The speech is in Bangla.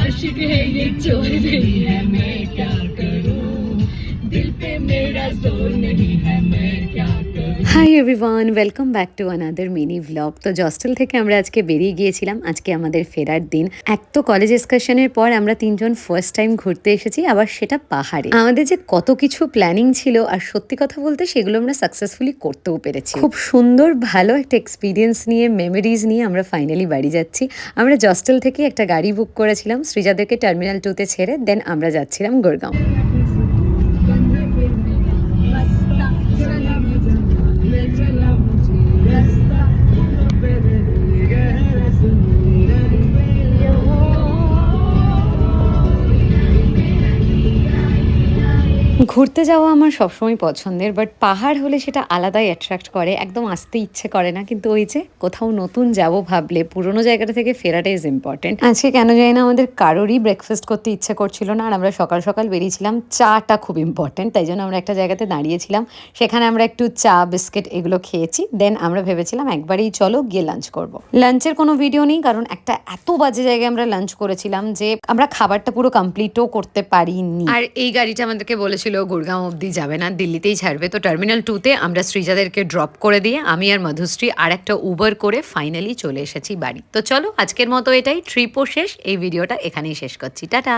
आशिक है ये चोर नहीं है मैं क्या करूं दिल पे मेरा जोर नहीं है मैं क्या करूं। Hi everyone, welcome back to another mini vlog. তো জস্টেল থেকে আমরা আজকে বেরিয়ে গিয়েছিলাম। আজকে আমাদের ফেরার দিন। এক তো কলেজ এক্সকারশনের পর আমরা তিনজন ফার্স্ট টাইম ঘুরতে এসেছি, আবার সেটা পাহাড়ে। আমাদের যে কত কিছু প্ল্যানিং ছিল, আর সত্যি কথা বলতে সেগুলো আমরা সাকসেসফুলি করতেও পেরেছি। খুব সুন্দর ভালো একটা এক্সপিরিয়েন্স নিয়ে, মেমোরিজ নিয়ে আমরা ফাইনালি বাড়ি যাচ্ছি। আমরা জস্টেল থেকে একটা গাড়ি বুক করেছিলাম সৃজাদেরকে টার্মিনাল 2-তে ছেড়ে, দেন আমরা যাচ্ছিলাম গুরগাঁও। ঘুরতে যাওয়া আমার সবসময় পছন্দের, বাট পাহাড় হলে সেটা আলাদাই অ্যাট্রাক্ট করে, একদম আসতে ইচ্ছে করে না। কিন্তু ওই যে কোথাও নতুন যাব ভাবলে পুরোনো জায়গাটা থেকে ফেরাটা ইজ ইম্পর্টেন্ট। আজকে কেন জানি না আমাদের কারোরই ব্রেকফাস্ট করতে ইচ্ছে করছিল না, আর আমরা সকাল সকাল বেরিয়েছিলাম। চাটা খুব ইম্পর্টেন্ট, তাই জন্য আমরা একটা জায়গাতে দাঁড়িয়েছিলাম, সেখানে আমরা একটু চা বিস্কিট এগুলো খেয়েছি। দেন আমরা ভেবেছিলাম একবারেই চলো গিয়ে লাঞ্চ করব। লাঞ্চের কোনো ভিডিও নেই, কারণ একটা এত বাজে জায়গায় আমরা লাঞ্চ করেছিলাম যে আমরা খাবারটা পুরো কমপ্লিটও করতে পারিনি। আর এই গাড়িটা আমাদেরকে বলেছিল গুরগাঁও অবধি যাবে না, দিল্লিতেই ছাড়বে। তো টার্মিনাল 2-তে আমরা সৃজাদেরকে ড্রপ করে দিয়ে আমি আর মধুশ্রী আর একটা উবার করে ফাইনালি চলে এসেছি বাড়ি। তো চলো আজকের মতো এটাই, ট্রিপও শেষ। এই ভিডিওটা এখানেই শেষ করছি। টাটা।